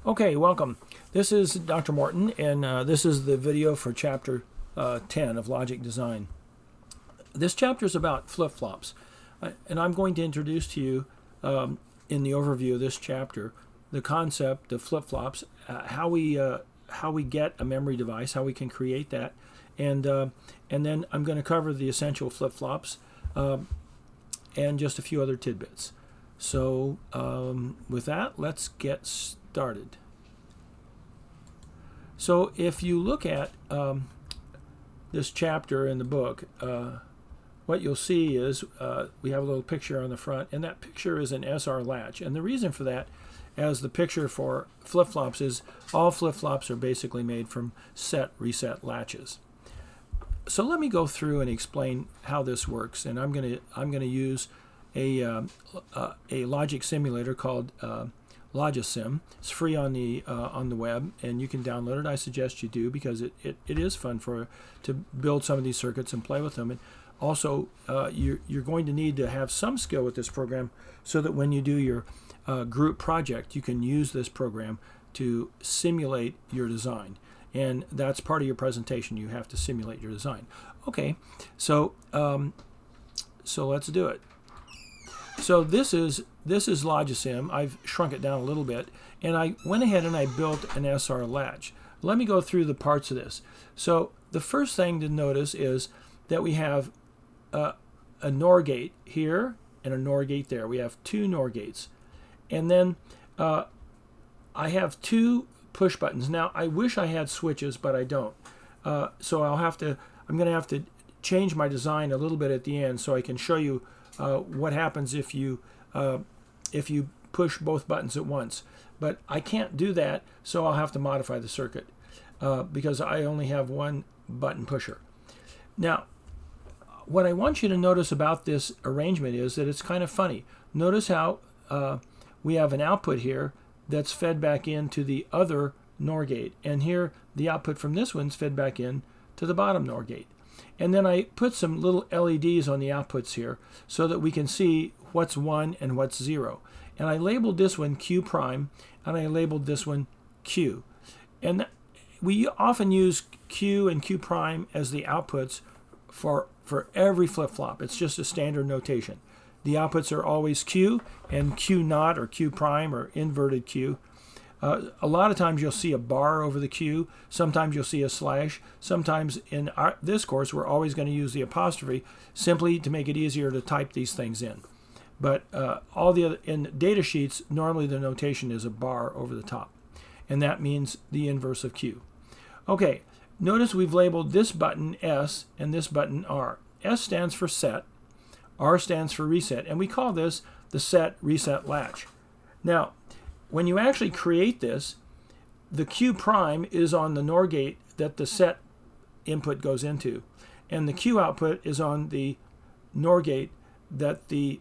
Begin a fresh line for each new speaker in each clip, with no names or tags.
Okay, welcome. This is Dr. Morton, and this is the video for Chapter 10 of Logic Design. This chapter is about flip-flops, and I'm going to introduce to you in the overview of this chapter the concept of flip-flops, how we get a memory device, how we can create that, and then I'm going to cover the essential flip-flops and just a few other tidbits. So with that, let's get started. So if you look at this chapter in the book, what you'll see is we have a little picture on the front, and that picture is an SR latch. And the reason for that, as the picture for flip-flops, is all flip-flops are basically made from set-reset latches. So let me go through and explain how this works, and I'm going to use a logic simulator called Logisim. It's free on the web, and you can download it. I suggest you do, because it is fun to build some of these circuits and play with them. And also, you're going to need to have some skill with this program so that when you do your group project, you can use this program to simulate your design. And that's part of your presentation. You have to simulate your design. Okay, so let's do it. So this is Logisim. I've shrunk it down a little bit, and I went ahead and I built an SR latch. Let me go through the parts of this. So the first thing to notice is that we have a NOR gate here and a NOR gate there. We have two NOR gates, and then I have two push buttons. Now I wish I had switches, but I don't. So I'm going to have to change my design a little bit at the end so I can show you what happens if you push both buttons at once. But I can't do that, so I'll have to modify the circuit because I only have one button pusher. Now, what I want you to notice about this arrangement is that it's kind of funny. Notice how we have an output here that's fed back into the other NOR gate, and here the output from this one's fed back in to the bottom NOR gate. And then I put some little LEDs on the outputs here so that we can see what's 1 and what's 0. And I labeled this one Q prime, and I labeled this one Q. And we often use Q and Q prime as the outputs for every flip-flop. It's just a standard notation. The outputs are always Q and Q naught or Q prime or inverted Q. A lot of times you'll see a bar over the Q. Sometimes you'll see a slash. Sometimes in this course we're always going to use the apostrophe simply to make it easier to type these things in. But all the other in data sheets, normally the notation is a bar over the top, and that means the inverse of Q. Okay, notice we've labeled this button S and this button R. S stands for set, R stands for reset, and we call this the set reset latch. Now, when you actually create this, the Q prime is on the NOR gate that the set input goes into, and the Q output is on the NOR gate that the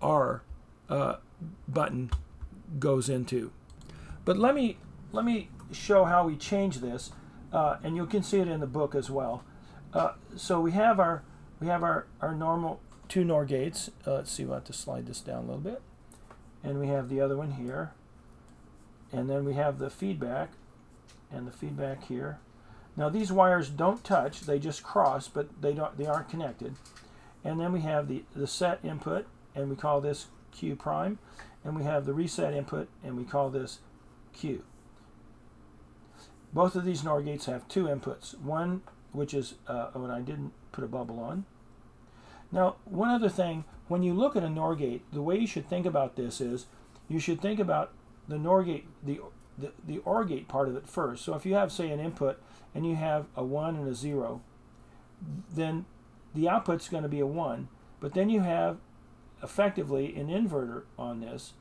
R button goes into. But let me show how we change this, and you can see it in the book as well. So we have our normal two NOR gates. Let's see, we'll have to slide this down a little bit. And we have the other one here, and then we have the feedback, and the feedback here. Now these wires don't touch; they just cross, but they aren't connected. And then we have the set input, and we call this Q prime, and we have the reset input, and we call this Q. Both of these NOR gates have two inputs. One, which is when I didn't put a bubble on. Now, one other thing, when you look at a NOR gate, the way you should think about this is you should think about the NOR gate, the OR gate part of it first. So if you have, say, an input and you have a 1 and a 0, then the output's going to be a 1, but then you have effectively an inverter on this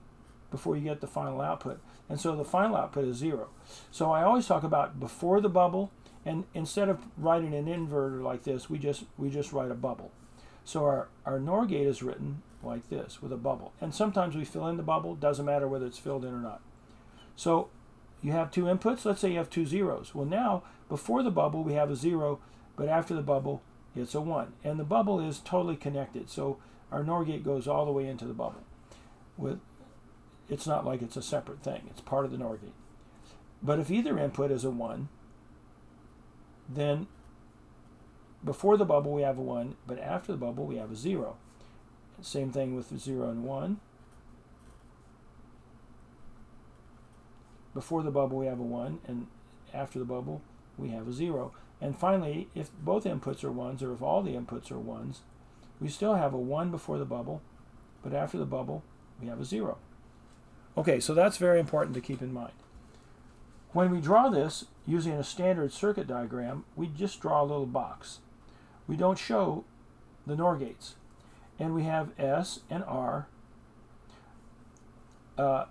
before you get the final output. And so the final output is 0. So I always talk about before the bubble, and instead of writing an inverter like this, we just write a bubble. So our NOR gate is written like this with a bubble. And sometimes we fill in the bubble. Doesn't matter whether it's filled in or not. So you have two inputs. Let's say you have two zeros. Well, now, before the bubble, we have a 0, but after the bubble, it's a 1. And the bubble is totally connected. So our NOR gate goes all the way into the bubble. It's not like it's a separate thing. It's part of the NOR gate. But if either input is a 1, then before the bubble we have a 1, but after the bubble we have a 0. Same thing with 0 and 1. Before the bubble we have a 1, and after the bubble we have a 0. And finally, if both inputs are 1s, or if all the inputs are 1s, we still have a 1 before the bubble, but after the bubble we have a 0. Okay, so that's very important to keep in mind. When we draw this using a standard circuit diagram, we just draw a little box. We don't show the NOR gates. And we have S and R, but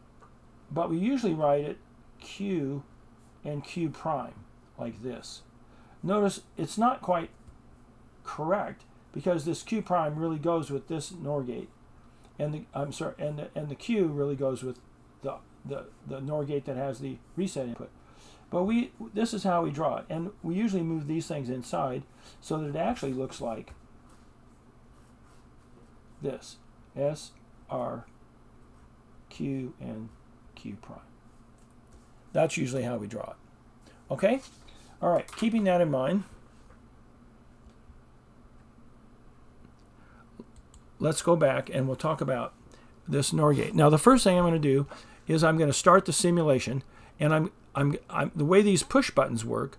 we usually write it Q and Q prime, like this. Notice it's not quite correct, because this Q prime really goes with this NOR gate, and the Q really goes with the NOR gate that has the reset input. But this is how we draw it, and we usually move these things inside so that it actually looks like this: S, R, Q, and Q prime. That's usually how we draw it. Okay? All right, keeping that in mind, let's go back and we'll talk about this NOR gate. Now, the first thing I'm going to do is I'm going to start the simulation, and the way these push buttons work,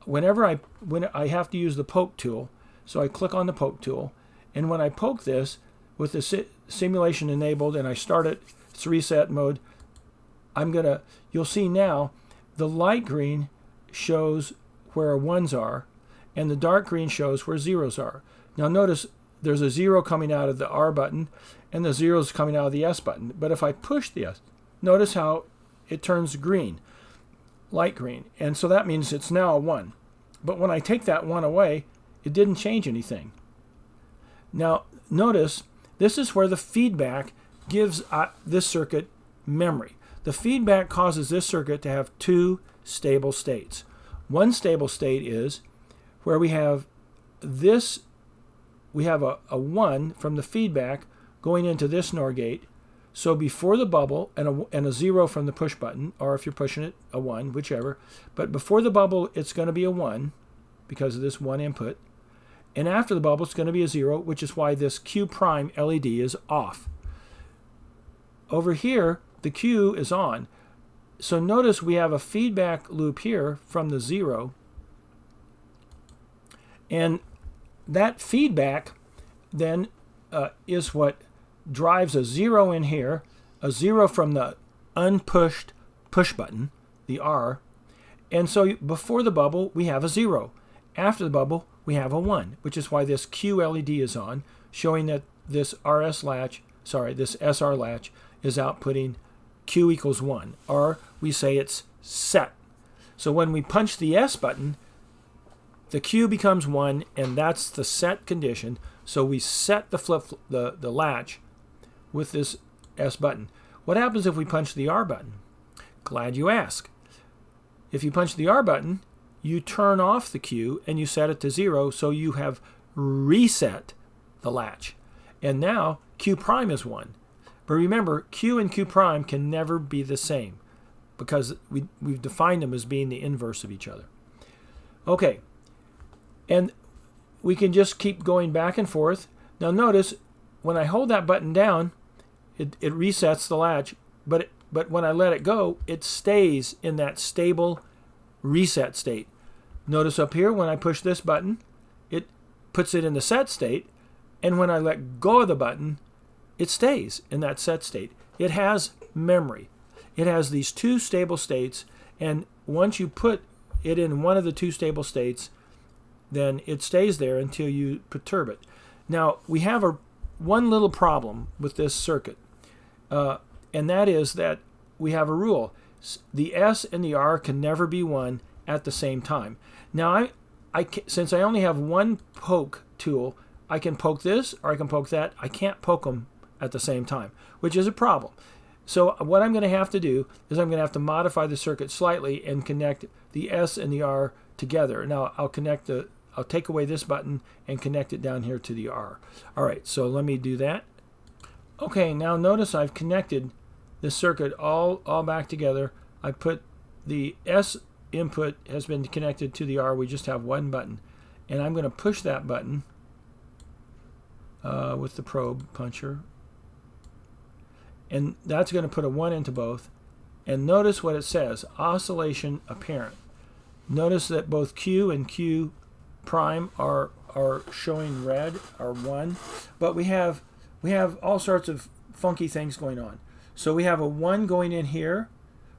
when I have to use the poke tool, so I click on the poke tool, and when I poke this with the simulation enabled and I start its reset mode, you'll see now the light green shows where 1s are, and the dark green shows where 0s are. Now notice there's a 0 coming out of the R button, and the 0 is coming out of the S button. But if I push the S, notice how it turns green, light green. And so that means it's now a 1. But when I take that 1 away, it didn't change anything. Now notice this is where the feedback gives this circuit memory. The feedback causes this circuit to have two stable states. One stable state is where we have this, we have a 1 from the feedback going into this NOR gate. So before the bubble, and a 0 from the push button, or if you're pushing it, a 1, whichever. But before the bubble, it's going to be a 1 because of this 1 input. And after the bubble, it's going to be a 0, which is why this Q prime LED is off. Over here, the Q is on. So notice we have a feedback loop here from the 0. And that feedback then is what drives a 0 in here, a 0 from the unpushed push button, the R. And so before the bubble, we have a 0. After the bubble, we have a 1, which is why this Q LED is on, showing that this SR latch is outputting Q equals 1, or we say it's set. So when we punch the S button, the Q becomes 1, and that's the set condition. So we set the latch with this S button. What happens if we punch the R button? Glad you asked. If you punch the R button, you turn off the Q and you set it to 0, so you have reset the latch. And now Q prime is 1. But remember, Q and Q prime can never be the same because we've defined them as being the inverse of each other. Okay, and we can just keep going back and forth. Now notice, when I hold that button down, it resets the latch, but when I let it go, it stays in that stable reset state. Notice up here, when I push this button, it puts it in the set state, and when I let go of the button, it stays in that set state. It has memory. It has these two stable states, and once you put it in one of the two stable states, then it stays there until you perturb it. Now, we have one little problem with this circuit, and that is that we have a rule. The S and the R can never be 1 at the same time. Now, since I only have one poke tool, I can poke this or I can poke that. I can't poke them at the same time, which is a problem. So what I'm going to have to do is I'm going to have to modify the circuit slightly and connect the S and the R together. Now, I'll take away this button and connect it down here to the R. All right, so let me do that. Okay, now notice I've connected this circuit all back together I put the S input has been connected to the R. We just have one button. And I'm going to push that button with the probe puncher. And that's going to put a 1 into both. And notice what it says, oscillation apparent. Notice that both Q and Q prime are showing red, are 1. But we have all sorts of funky things going on. So we have a 1 going in here,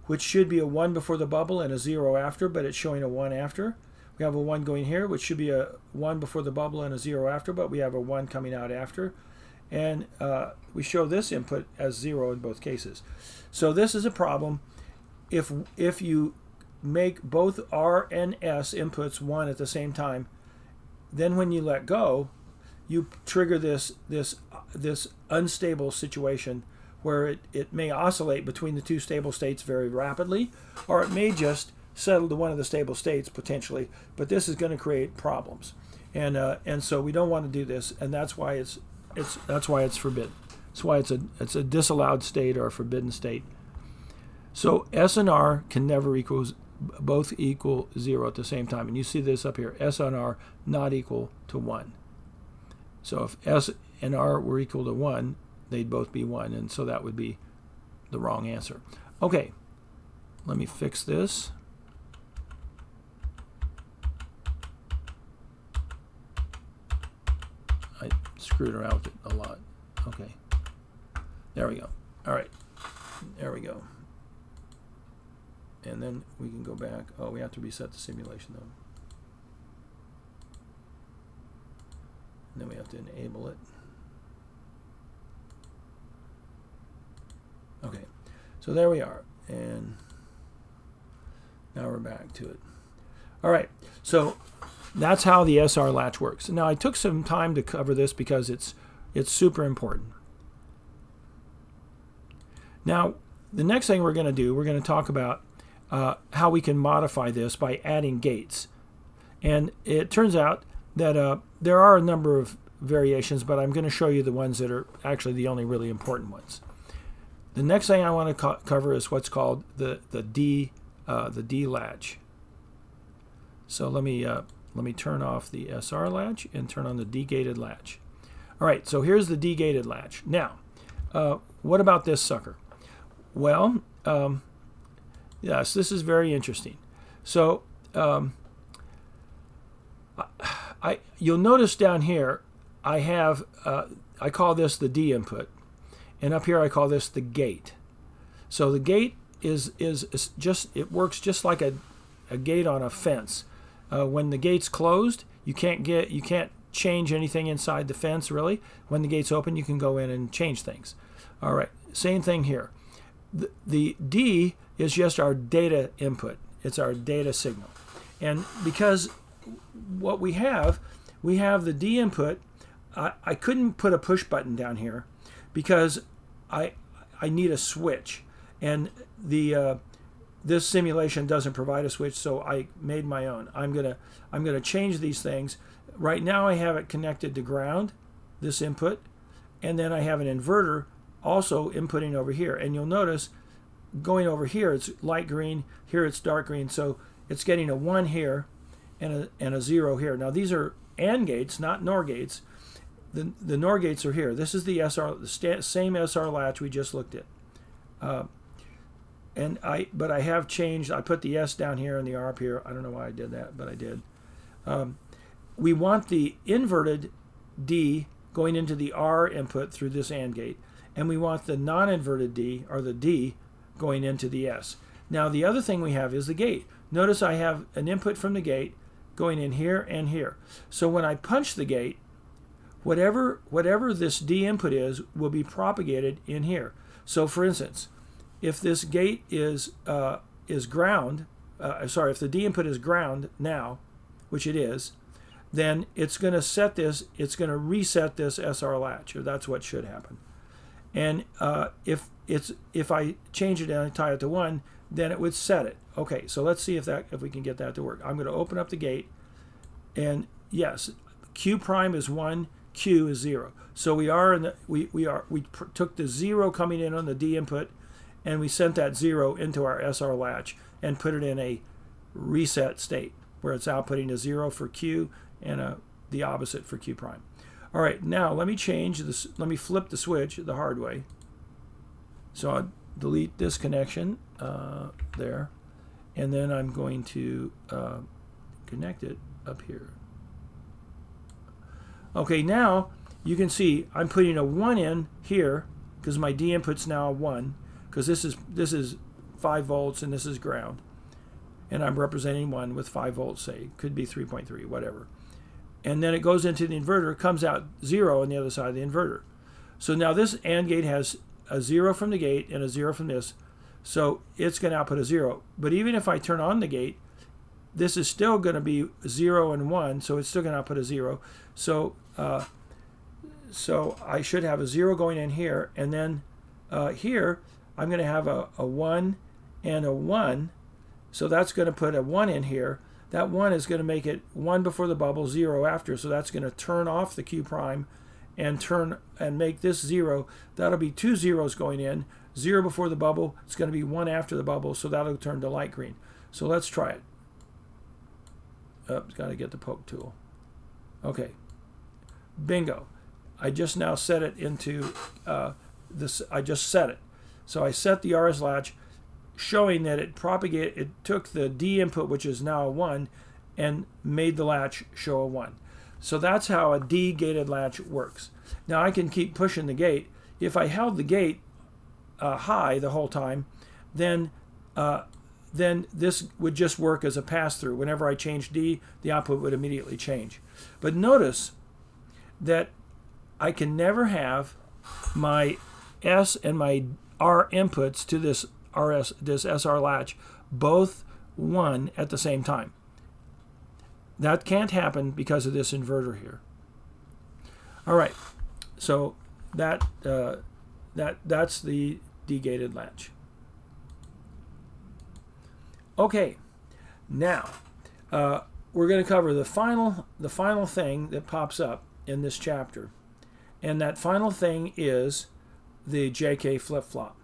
which should be a 1 before the bubble and a 0 after, but it's showing a 1 after. We have a 1 going here, which should be a 1 before the bubble and a 0 after, but we have a 1 coming out after. And we show this input as 0 in both cases. So this is a problem. If you make both R and S inputs 1 at the same time, then when you let go, you trigger this unstable situation where it may oscillate between the two stable states very rapidly, or it may just settle to one of the stable states potentially, but this is going to create problems, and so we don't want to do this, and that's why it's forbidden. That's why it's a disallowed state or a forbidden state. So S and R can never both equal 0 at the same time, and you see this up here, S and R not equal to 1. So if S and R were equal to 1, they'd both be 1, and so that would be the wrong answer. Okay, let me fix this. I screwed around with it a lot. Okay, there we go. All right, there we go. And then we can go back. Oh, we have to reset the simulation though. And then we have to enable it. Okay, so there we are, and now we're back to it. All right, so that's how the SR latch works. Now I took some time to cover this because it's super important. Now the next thing we're going to talk about how we can modify this by adding gates. And it turns out that there are a number of variations, but I'm going to show you the ones that are actually the only really important ones. The next thing I want to cover is what's called the D latch. So let me turn off the SR latch and turn on the D gated latch. All right, so here's the D gated latch. Now, what about this sucker? Well, yes, this is very interesting. So you'll notice down here I have I call this the D input. And up here I call this the gate. So the gate is just, it works just like a gate on a fence. When the gate's closed, you can't change anything inside the fence really. When the gate's open, you can go in and change things. All right, same thing here. The D is just our data input. It's our data signal. And because what we have the D input. I couldn't put a push button down here because I need a switch, and this simulation doesn't provide a switch, so I made my own. I'm gonna change these things. Right now I have it connected to ground, this input, and then I have an inverter also inputting over here. And you'll notice going over here it's light green, here it's dark green, so it's getting a 1 here and a 0 here. Now these are AND gates, not NOR gates. The NOR gates are here. This is the same SR latch we just looked at. But I have changed. I put the S down here and the R up here. I don't know why I did that, but I did. We want the inverted D going into the R input through this AND gate, and we want the non-inverted D, or the D, going into the S. Now the other thing we have is the gate. Notice I have an input from the gate going in here and here. So when I punch the gate, whatever this D input is will be propagated in here. So for instance, if this gate is ground, if the D input is ground now, which it is, then it's going to set this, it's going to reset this SR latch, or that's what should happen. And if I change it and I tie it to 1, then it would set it. Okay, so let's see if we can get that to work. I'm going to open up the gate, and yes, Q prime is 1, Q is 0. So we took the 0 coming in on the D input, and we sent that 0 into our SR latch and put it in a reset state where it's outputting a 0 for Q and the opposite for Q prime. All right, now let me change this. Let me flip the switch the hard way. So I'll delete this connection there, and then I'm going to connect it up here. Okay, now you can see I'm putting a 1 in here because my D input's now a 1, because this is 5 volts and this is ground, and I'm representing 1 with 5 volts, say. Could be 3.3, whatever. And then it goes into the inverter, comes out 0 on the other side of the inverter. So now this AND gate has a 0 from the gate and a 0 from this, so it's going to output a 0. But even if I turn on the gate, this is still going to be 0 and 1, so it's still going to output a 0. So I should have a 0 going in here, and then here I'm going to have a 1 and a 1, so that's going to put a 1 in here. That 1 is going to make it 1 before the bubble, 0 after, so that's going to turn off the Q prime and make this 0. That'll be 2 zeros going in, 0 before the bubble. It's going to be 1 after the bubble, so that'll turn to light green. So let's try it. Oops, got to get the poke tool. Okay, bingo. I just now set it into this. I just set it. So I set the RS latch, showing that it took the D input, which is now a 1, and made the latch show a 1. So that's how a D-gated latch works. Now I can keep pushing the gate. If I held the gate high the whole time, then this would just work as a pass-through. Whenever I change D, the output would immediately change. But notice that I can never have my S and my R inputs to this SR latch both 1 at the same time. That can't happen because of this inverter here. All right, so that's the D-gated latch. Okay, now we're going to cover the final thing that pops up in this chapter, and that final thing is the JK flip-flop.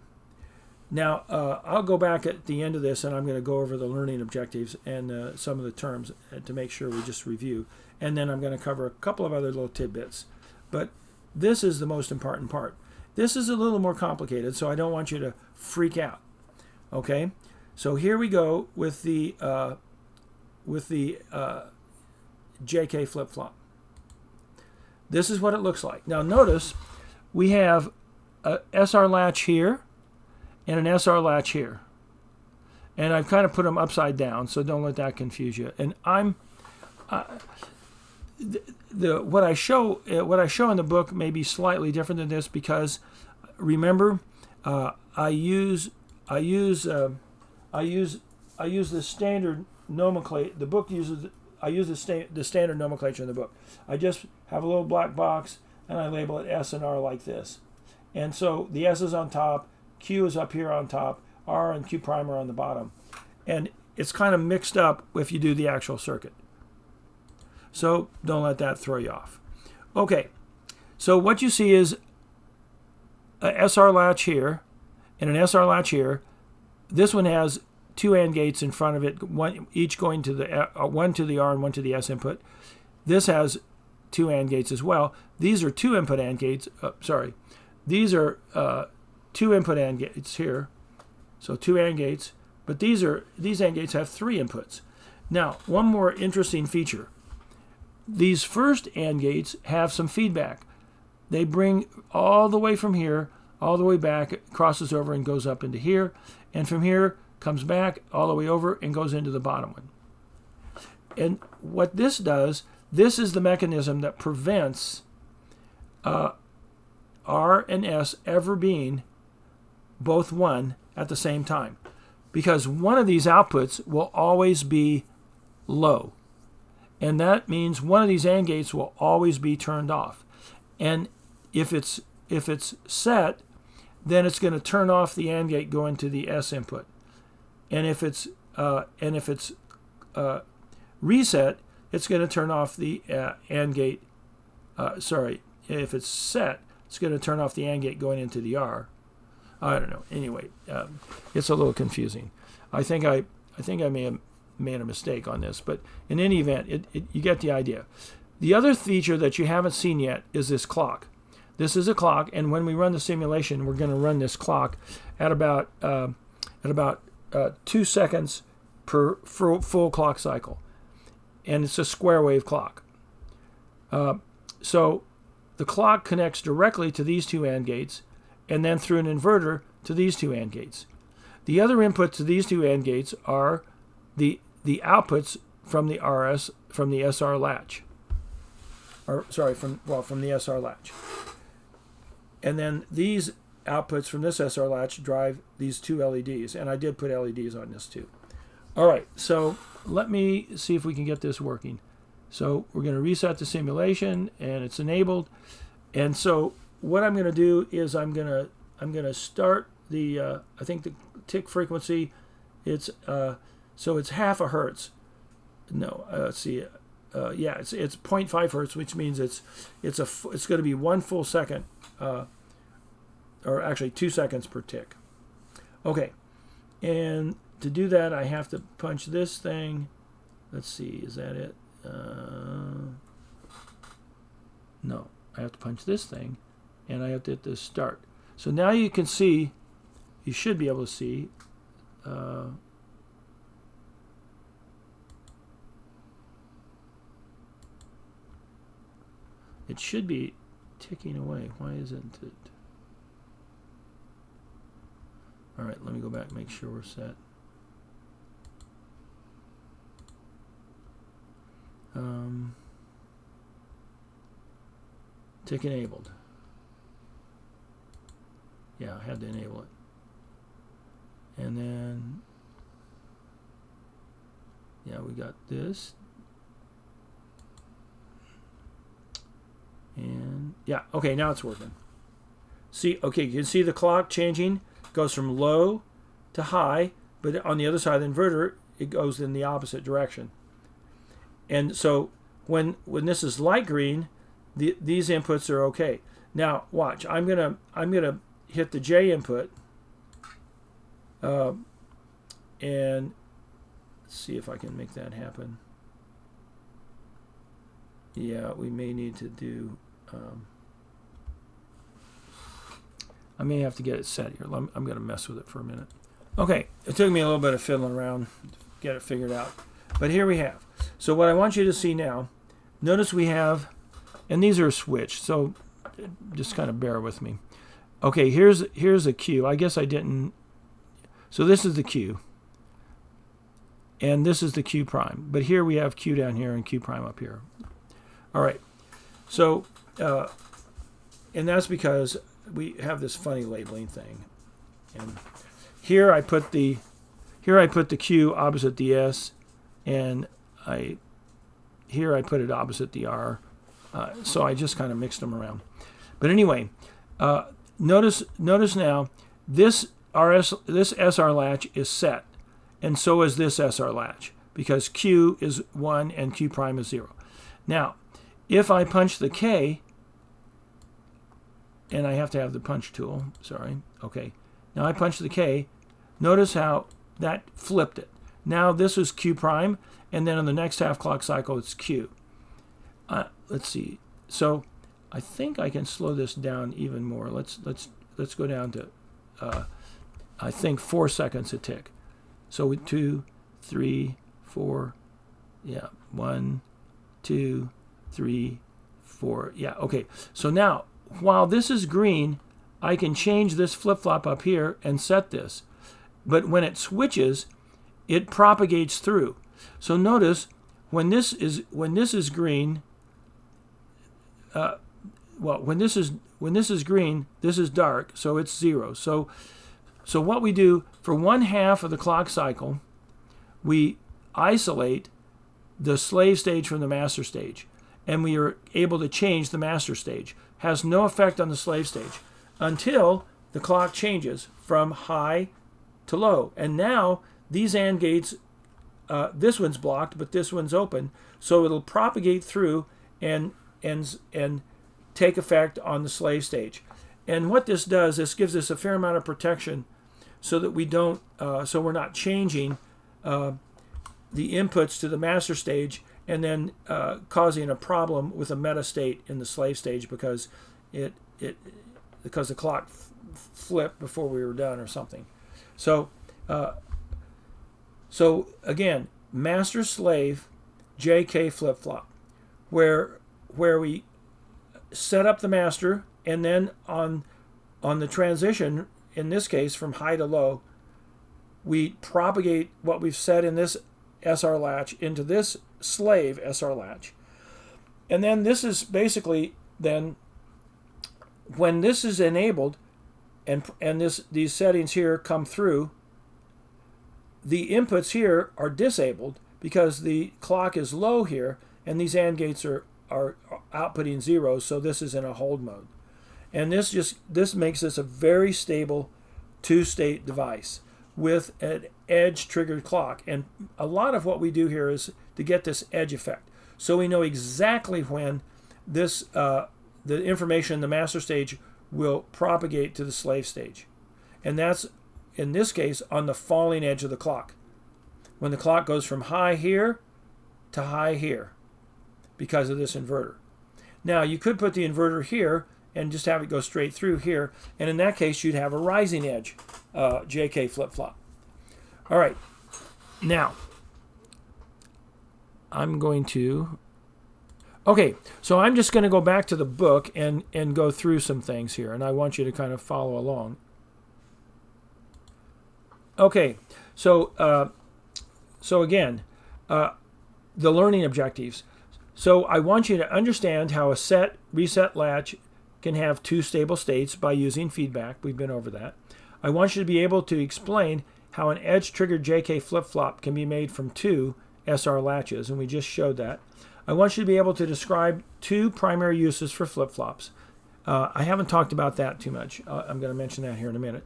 Now, I'll go back at the end of this, and I'm going to go over the learning objectives and some of the terms to make sure we just review. And then I'm going to cover a couple of other little tidbits. But this is the most important part. This is a little more complicated, so I don't want you to freak out. Okay? So here we go with the JK flip-flop. This is what it looks like. Now, notice we have a SR latch here and an SR latch here, and I've kind of put them upside down, so don't let that confuse you. And what I show in the book may be slightly different than this, because remember, I use the standard nomenclature. The book uses. I use the standard nomenclature in the book. I just have a little black box and I label it S and R like this. And so the S is on top, Q is up here on top, R and Q prime are on the bottom. And it's kind of mixed up if you do the actual circuit. So don't let that throw you off. Okay, so what you see is a SR latch here and an SR latch here. This one has 2 AND gates in front of it, each going to one to the R and one to the S input. This has 2 AND gates as well. These are 2 input AND gates. These are 2 input AND gates here, so 2 AND gates. But these AND gates have 3 inputs. Now, one more interesting feature: these first AND gates have some feedback. They bring all the way from here, all the way back, crosses over and goes up into here, and from here comes back all the way over and goes into the bottom one. And what this does, this is the mechanism that prevents R and S ever being both 1 at the same time, because one of these outputs will always be low, and that means one of these AND gates will always be turned off. And if it's set, then it's going to turn off the AND gate going to the S input. And if it's reset, it's going to turn off the AND gate. If it's set, it's going to turn off the AND gate going into the R. I don't know. Anyway, it's a little confusing. I think I may have made a mistake on this, but in any event, you get the idea. The other feature that you haven't seen yet is this clock. This is a clock, and when we run the simulation, we're going to run this clock at about 2 seconds per full clock cycle, and it's a square wave clock. So the clock connects directly to these two AND gates, and then through an inverter to these two AND gates. The other inputs to these two AND gates are the outputs from the SR latch. From the SR latch. And then these outputs from this SR latch drive these two LEDs, and I did put LEDs on this too. All right, so let me see if we can get this working. So we're going to reset the simulation, and it's enabled. And so what I'm going to do is I'm going to start the I think the tick frequency. It's so it's half a hertz. No, let's see. Yeah, it's 0.5 hertz, which means it's going to be 1 full second, or actually 2 seconds per tick. Okay, and to do that, I have to punch this thing. Let's see, is that it? No, I have to punch this thing, and I have to hit this start. So now you can see, you should be able to see. It should be ticking away. Why isn't it? All right, let me go back and make sure we're set. Tick enabled. Yeah, I had to enable it. And then, yeah, we got this. And yeah, okay, now it's working. See, okay, you can see the clock changing, goes from low to high, but on the other side of the inverter, it goes in the opposite direction. And so when this is light green, these inputs are okay. Now watch, I'm gonna hit the J input, and see if I can make that happen. Yeah, we may need to do. I may have to get it set here. I'm going to mess with it for a minute. Okay, it took me a little bit of fiddling around to get it figured out. But here we have. So what I want you to see now, notice we have, and these are switched, so just kind of bear with me. Okay, here's a Q. I guess I didn't. So this is the Q. And this is the Q prime. But here we have Q down here and Q prime up here. All right. So, and that's because we have this funny labeling thing. And here I put the Q opposite the S, and here I put it opposite the R. So I just kind of mixed them around. But anyway, notice now this SR latch is set, and so is this SR latch, because Q is 1 and Q prime is 0. Now, if I punch the K, and I have to have the punch tool, sorry, okay. Now I punch the K, notice how that flipped it. Now this is Q prime, and then on the next half clock cycle it's Q. Let's see. So I think I can slow this down even more. Let's go down to I think 4 seconds a tick. So 2, 3, 4, yeah, 1, 2, 3, 4, yeah, okay. So now, while this is green, I can change this flip-flop up here and set this. But when it switches, it propagates through. So notice, when this is green, when this is green, this is dark, so it's 0. So what we do for 1/2 of the clock cycle, we isolate the slave stage from the master stage, and we are able to change the master stage. Has no effect on the slave stage until the clock changes from high to low. And now these AND gates, this one's blocked, but this one's open, so it'll propagate through and take effect on the slave stage. And what this does, this gives us a fair amount of protection so that we don't, so we're not changing the inputs to the master stage and then causing a problem with a meta state in the slave stage because because the clock flipped before we were done or something. So again, master slave JK flip flop, where we set up the master, and then on the transition, in this case from high to low, we propagate what we've set in this SR latch into this slave SR latch. And then this is basically then when this is enabled and these settings here come through, the inputs here are disabled because the clock is low here and these AND gates are outputting zeros, so this is in a hold mode. And this makes this a very stable two-state device with an edge triggered clock. And a lot of what we do here is to get this edge effect. So we know exactly when this the information in the master stage will propagate to the slave stage. And that's, in this case, on the falling edge of the clock. When the clock goes from high here to high here because of this inverter. Now, you could put the inverter here and just have it go straight through here. And in that case, you'd have a rising edge JK flip-flop. All right. Now, I'm going to... Okay, so I'm just going to go back to the book and go through some things here. And I want you to kind of follow along. Okay, so again, the learning objectives. So I want you to understand how a set reset latch can have two stable states by using feedback. We've been over that. I want you to be able to explain how an edge-triggered JK flip-flop can be made from two SR latches, and we just showed that. I want you to be able to describe two primary uses for flip-flops. I haven't talked about that too much. I'm going to mention that here in a minute.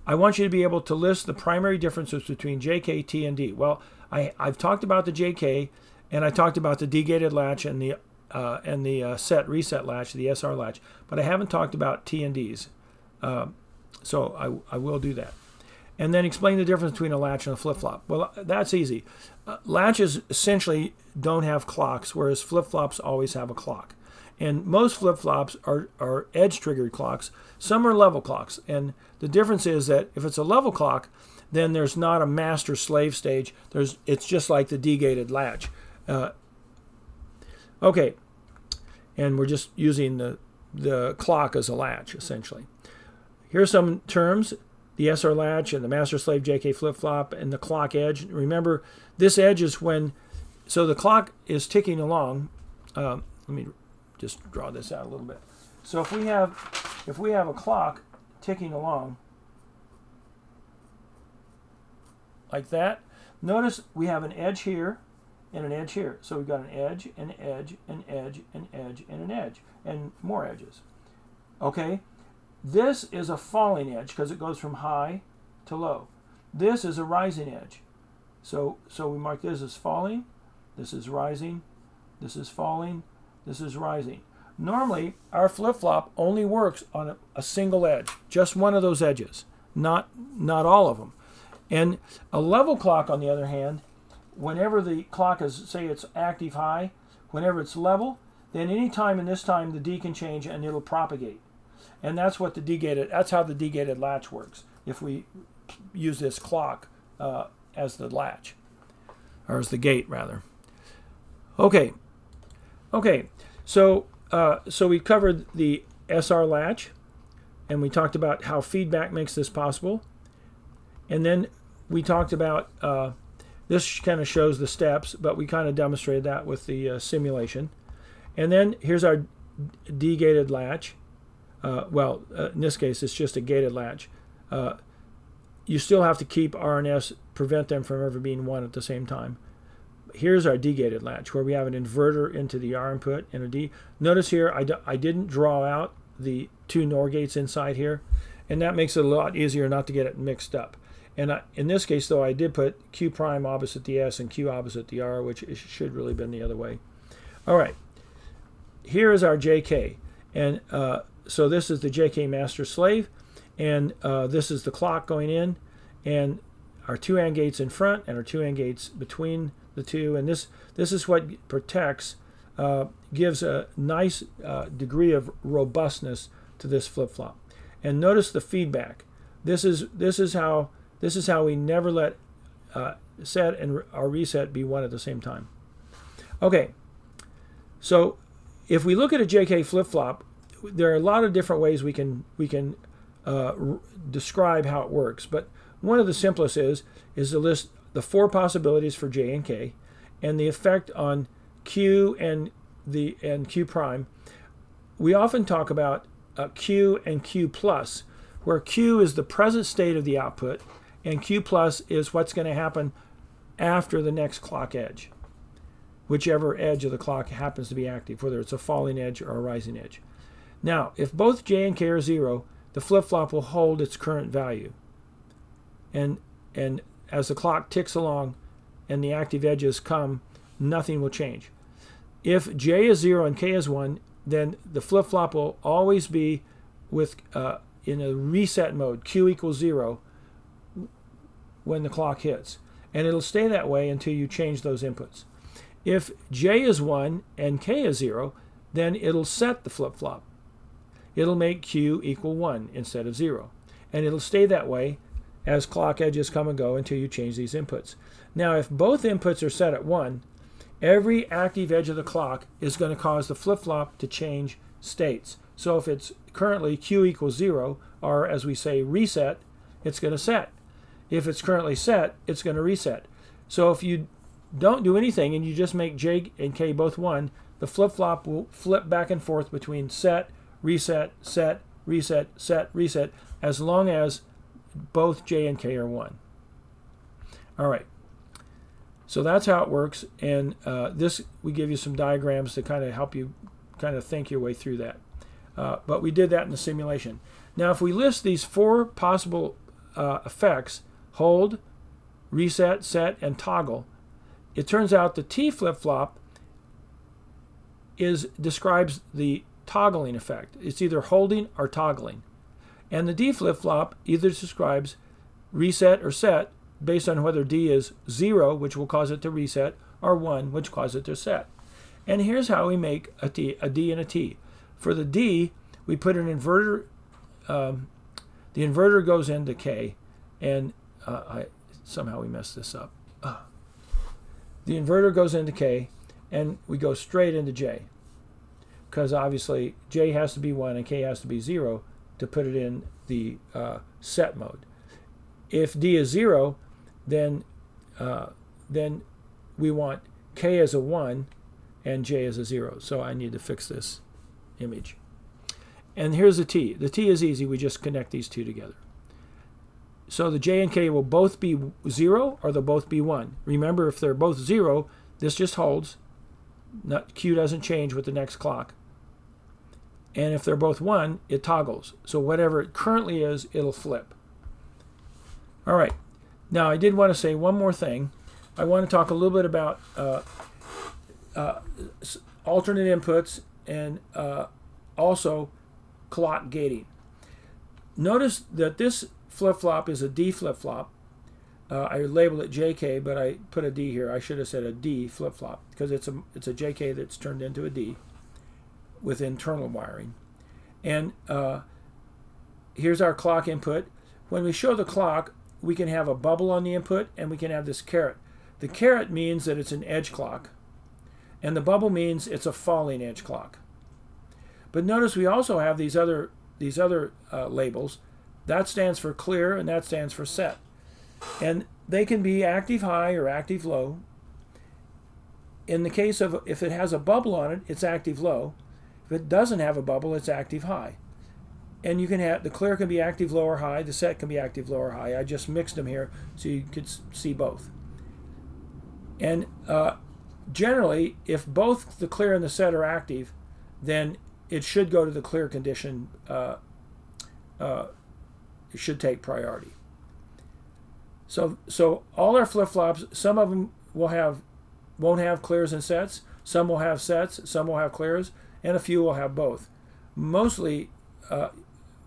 I want you to be able to list the primary differences between JK, T, and D. Well, I've talked about the JK, and I talked about the D-gated latch and the set reset latch, the SR latch, but I haven't talked about T and Ds. So I will do that. And then explain the difference between a latch and a flip-flop. Well, that's easy. Latches essentially don't have clocks, whereas flip-flops always have a clock. And most flip-flops are edge-triggered clocks. Some are level clocks. And the difference is that if it's a level clock, then there's not a master-slave stage. It's just like the D-gated latch. Okay. And we're just using the clock as a latch, essentially. Here's some terms. The SR latch and the master-slave JK flip-flop and the clock edge. Remember, this edge is when... So the clock is ticking along. Let me just draw this out a little bit. So if we have a clock ticking along like that, notice we have an edge here and an edge here. So we've got an edge, an edge, an edge, an edge, and an edge, and more edges. Okay? This is a falling edge because it goes from high to low. This is a rising edge. So we mark this as falling, this is rising, this is falling, this is rising. Normally, our flip-flop only works on a single edge, just one of those edges, not all of them. And a level clock, on the other hand, whenever the clock is, say it's active high, whenever it's level, then any time in this time the D can change and it'll propagate. And that's how the D-gated latch works, if we use this clock as the latch, or as the gate, rather. Okay. So we covered the SR latch, and we talked about how feedback makes this possible. And then we talked about, this kind of shows the steps, but we kind of demonstrated that with the simulation. And then here's our D-gated latch. In this case, it's just a gated latch. You still have to keep R and S, prevent them from ever being one at the same time. Here's our D-gated latch, where we have an inverter into the R input and a D. Notice here, I didn't draw out the two NOR gates inside here, and that makes it a lot easier not to get it mixed up. And in this case, though, I did put Q prime opposite the S and Q opposite the R, which it should really have been the other way. All right. Here is our JK. And so this is the JK master slave, and this is the clock going in, and our two AND gates in front and our two AND gates between the two, and this is what protects, gives a nice degree of robustness to this flip-flop. And notice the feedback. This is how we never let set and our reset be one at the same time. Okay, so if we look at a JK flip-flop, there are a lot of different ways we can describe how it works, but one of the simplest is to list the four possibilities for J and K, and the effect on Q and Q prime. We often talk about Q and Q plus, where Q is the present state of the output, and Q plus is what's going to happen after the next clock edge, whichever edge of the clock happens to be active, whether it's a falling edge or a rising edge. Now, if both J and K are 0, the flip-flop will hold its current value. And as the clock ticks along and the active edges come, nothing will change. If J is 0 and K is 1, then the flip-flop will always be with in a reset mode, Q equals 0, when the clock hits. And it'll stay that way until you change those inputs. If J is 1 and K is 0, then it'll set the flip-flop. It'll make Q equal 1 instead of 0. And it'll stay that way as clock edges come and go until you change these inputs. Now, if both inputs are set at 1, every active edge of the clock is going to cause the flip-flop to change states. So if it's currently Q equals 0, or as we say reset, it's going to set. If it's currently set, it's going to reset. So if you don't do anything and you just make J and K both 1, the flip-flop will flip back and forth between set, reset, set, reset, set, reset, as long as both J and K are 1. All right. So that's how it works, and this we give you some diagrams to kind of help you kind of think your way through that. But we did that in the simulation. Now, if we list these four possible effects, hold, reset, set, and toggle, it turns out the T flip-flop describes the toggling effect. It's either holding or toggling. And the D flip-flop either describes reset or set based on whether D is 0, which will cause it to reset, or 1, which causes it to set. And here's how we make a D and a T. For the D, we put an inverter. The inverter goes into K, and somehow we messed this up. The inverter goes into K, and we go straight into J, because obviously J has to be 1 and K has to be 0 to put it in the set mode. If D is 0, then we want K as a 1 and J as a 0. So I need to fix this image. And here's the T. The T is easy. We just connect these two together. So the J and K will both be 0 or they'll both be 1. Remember, if they're both 0, this just holds. Q doesn't change with the next clock. And if they're both 1, it toggles. So whatever it currently is, it'll flip. All right. Now, I did want to say one more thing. I want to talk a little bit about alternate inputs and also clock gating. Notice that this flip-flop is a D flip-flop. I labeled it JK, but I put a D here. I should have said a D flip-flop because it's a JK that's turned into a D with internal wiring. And here's our clock input. When we show the clock, we can have a bubble on the input and we can have this caret. The caret means that it's an edge clock, and the bubble means it's a falling edge clock. But notice we also have these other labels. That stands for clear and that stands for set. And they can be active high or active low. In the case of if it has a bubble on it, it's active low. If it doesn't have a bubble, it's active high. And you can have the clear can be active low or high, the set can be active low or high. I just mixed them here so you could see both. And generally, if both the clear and the set are active, then it should go to the clear condition. It should take priority. So all our flip-flops, some of them won't have clears and sets, some will have sets, some will have clears, and a few will have both. Mostly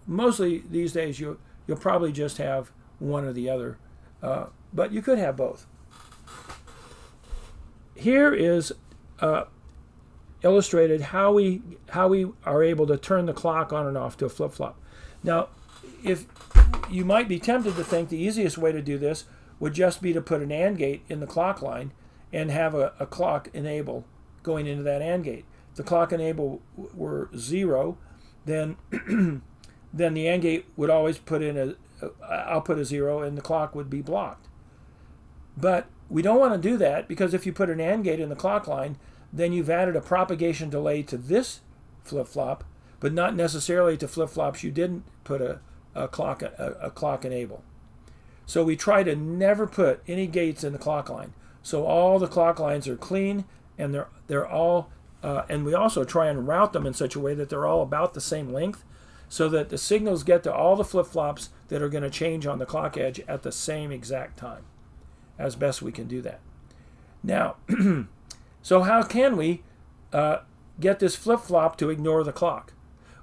mostly these days you'll probably just have one or the other, but you could have both. Here is illustrated how we are able to turn the clock on and off to a flip-flop. Now, if you might be tempted to think the easiest way to do this would just be to put an AND gate in the clock line and have a clock enable going into that AND gate. If the clock enable were 0, then then the AND gate would always put in a output of 0 and the clock would be blocked. But we don't want to do that, because if you put an AND gate in the clock line, then you've added a propagation delay to this flip-flop, but not necessarily to flip-flops you didn't put a clock enable. So we try to never put any gates in the clock line. So all the clock lines are clean, and they're all and we also try and route them in such a way that they're all about the same length, so that the signals get to all the flip-flops that are going to change on the clock edge at the same exact time, as best we can do that. Now, so how can we get this flip-flop to ignore the clock?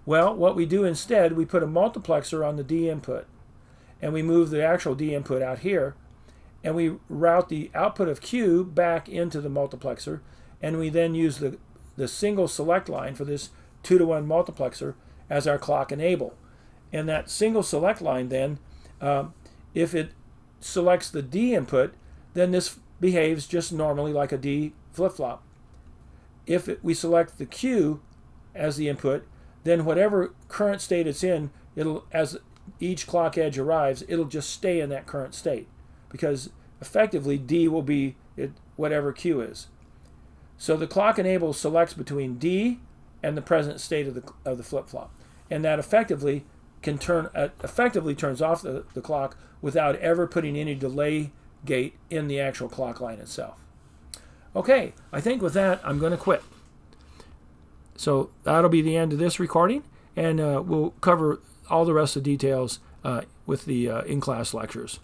Well, what we do instead, we put a multiplexer on the D input, and we move the actual D input out here, and we route the output of Q back into the multiplexer, and we then use the single select line for this 2-to-1 multiplexer as our clock enable. And that single select line then, if it selects the D input, then this behaves just normally like a D flip-flop. If we select the Q as the input, then whatever current state it's in, as each clock edge arrives, it'll just stay in that current state, because effectively D will be whatever Q is. So the clock enable selects between D and the present state of the flip-flop, and that effectively turns off the clock without ever putting any delay gate in the actual clock line itself. Okay, I think with that I'm going to quit. So that'll be the end of this recording, and we'll cover all the rest of the details with the in-class lectures.